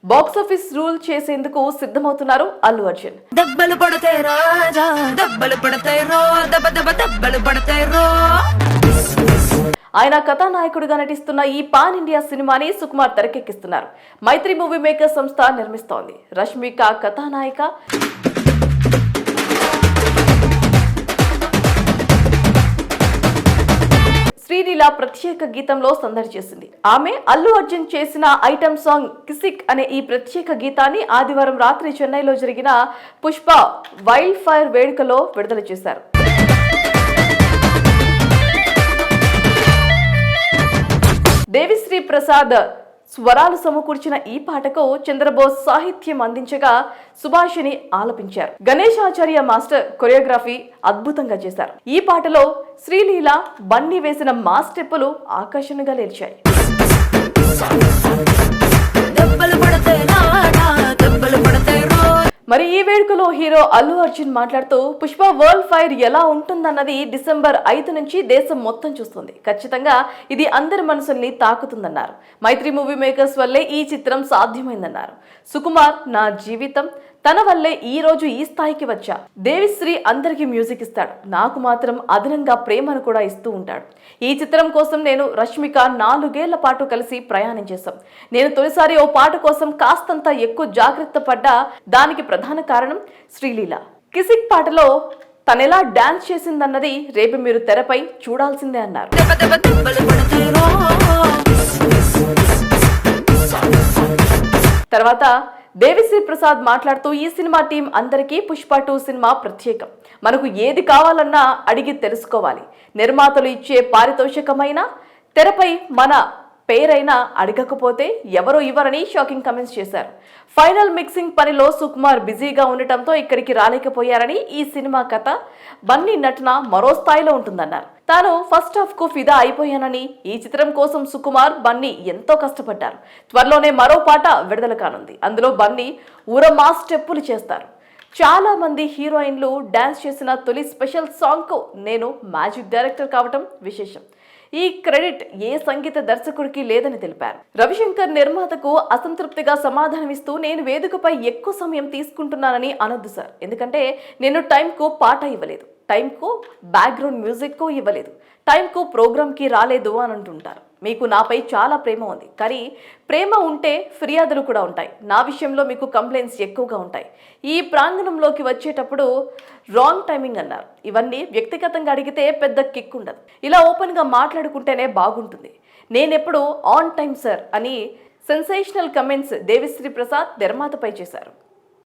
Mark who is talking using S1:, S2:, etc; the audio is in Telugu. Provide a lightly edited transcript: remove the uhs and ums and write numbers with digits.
S1: బాక్సాఫీస్ రూల్ చేసేందుకు సిద్ధమవుతున్నారు అల్లు అర్జున్.
S2: దెబ్బలు పడతాయి రాజా, దెబ్బలు పడతాయి రో, దెబ్బ దెబ్బ దెబ్బలు పడతాయి రో.
S1: ఆయన కథానాయకుడిగా నటిస్తున్న ఈ పాన్ ఇండియా సినిమాని సుకుమార్ తెరకెక్కిస్తున్నారు. మైత్రి మూవీ మేకర్ సంస్థ నిర్మిస్తోంది. రష్మిక కథానాయిక, శ్రీలీల ప్రత్యేక గీతంలో సందడి చేసింది. ఆమె అల్లు అర్జున్ చేసిన ఐటమ్ సాంగ్ కిసిక్ అనే ఈ ప్రత్యేక గీతాన్ని ఆదివారం రాత్రి చెన్నైలో జరిగిన పుష్ప వైల్డ్ ఫైర్ వేడుకలో విడుదల చేశారు. దేవిశ్రీ ప్రసాద్ స్వరాలు సమకూర్చిన ఈ పాటకు చంద్రబోస్ సాహిత్యం అందించగా సుభాషిని ఆలపించారు. గణేష్ ఆచార్య మాస్టర్ కొరియోగ్రఫీ అద్భుతంగా చేశారు. ఈ పాటలో శ్రీలీల బన్నీ వేసిన మాస్ స్టెప్పులు ఆకర్షణగా నిలిచాయి. మరి ఈ వేడుకలో హీరో అల్లు అర్జున్ మాట్లాడుతూ పుష్ప వరల్డ్ ఫైర్ ఎలా ఉంటుందన్నది డిసెంబర్ 5 నుంచి దేశం మొత్తం చూస్తుంది. ఖచ్చితంగా ఇది అందరి మనసుల్ని తాకుతుందన్నారు. మైత్రి మూవీ మేకర్స్ వల్లే ఈ చిత్రం సాధ్యమైందన్నారు. సుకుమార్ నా జీవితం తన వల్లే ఈ రోజు ఈ స్థాయికి వచ్చా. దేవిశ్రీ అందరికీ మ్యూజిక్ ఇస్తాడు, నాకు మాత్రం అదనంగా ప్రేమను కూడా ఇస్తూ ఉంటాడు. ఈ చిత్రం కోసం నేను రష్మిక 4 ఏళ్ల పాటు కలిసి ప్రయాణం చేశాం. నేను తొలిసారి ఓ పాట కోసం కాస్తంత ఎక్కువ జాగ్రత్త పడ్డా. దానికి ప్రధాన కారణం శ్రీలీల. కిసిక్ పాటలో తనెలా డాన్స్ చేసిందన్నది రేపు మీరు తెరపై చూడాల్సిందే అన్నారు. తర్వాత దేవిశ్రీ ప్రసాద్ మాట్లాడుతూ ఈ సినిమా టీం అందరికీ పుష్ప 2 సినిమా ప్రత్యేకం. మనకు ఏది కావాలన్నా అడిగి తెలుసుకోవాలి. నిర్మాతలు ఇచ్చే పారితోషికమైన తెరపై మన పేరైనా అడగకపోతే ఎవరో ఇవ్వరని షాకింగ్ కమెంట్స్ చేశారు. ఫైనల్ మిక్సింగ్ పనిలో సుకుమార్ బిజీగా ఉండటంతో ఇక్కడికి రాలేకపోయారని, ఈ సినిమా కథ బన్నీ నటన మరో స్థాయిలో ఉంటుందన్నారు. తాను ఫస్ట్ హాఫ్ కు ఫిదా అయిపోయానని, ఈ చిత్రం కోసం సుకుమార్ బన్నీ ఎంతో కష్టపడ్డారు. త్వరలోనే మరో పాట విడుదల కానుంది. అందులో బన్నీ ఊరమా స్టెప్పులు చేస్తారు. చాలా మంది హీరోయిన్లు డాన్స్ చేసిన తొలి స్పెషల్ సాంగ్ కు నేను మ్యాజిక్ డైరెక్టర్ కావటం విశేషం. ఈ క్రెడిట్ ఏ సంగీత దర్శకుడికి లేదని తెలిపారు. రవిశంకర్ నిర్మాతకు అసంతృప్తిగా సమాధానమిస్తూ నేను వేదికపై ఎక్కువ సమయం తీసుకుంటున్నానని అనొద్దు సార్, ఎందుకంటే నేను టైంకు పాట ఇవ్వలేదు, టైంకు బ్యాక్గ్రౌండ్ మ్యూజిక్ ఇవ్వలేదు, టైంకు ప్రోగ్రామ్కి రాలేదు అని అంటుంటారు. మీకు నాపై చాలా ప్రేమ ఉంది, కానీ ప్రేమ ఉంటే ఫిర్యాదులు కూడా ఉంటాయి. నా విషయంలో మీకు కంప్లైంట్స్ ఎక్కువగా ఉంటాయి. ఈ ప్రాంగణంలోకి వచ్చేటప్పుడు రాంగ్ టైమింగ్ అన్నారు. ఇవన్నీ వ్యక్తిగతంగా అడిగితే పెద్ద కిక్ ఉండదు. ఇలా ఓపెన్గా మాట్లాడుకుంటేనే బాగుంటుంది. నేనెప్పుడు ఆన్ టైం సార్ అని సెన్సేషనల్ కమెంట్స్ దేవిశ్రీ ప్రసాద్ నిర్మాతపై చేశారు.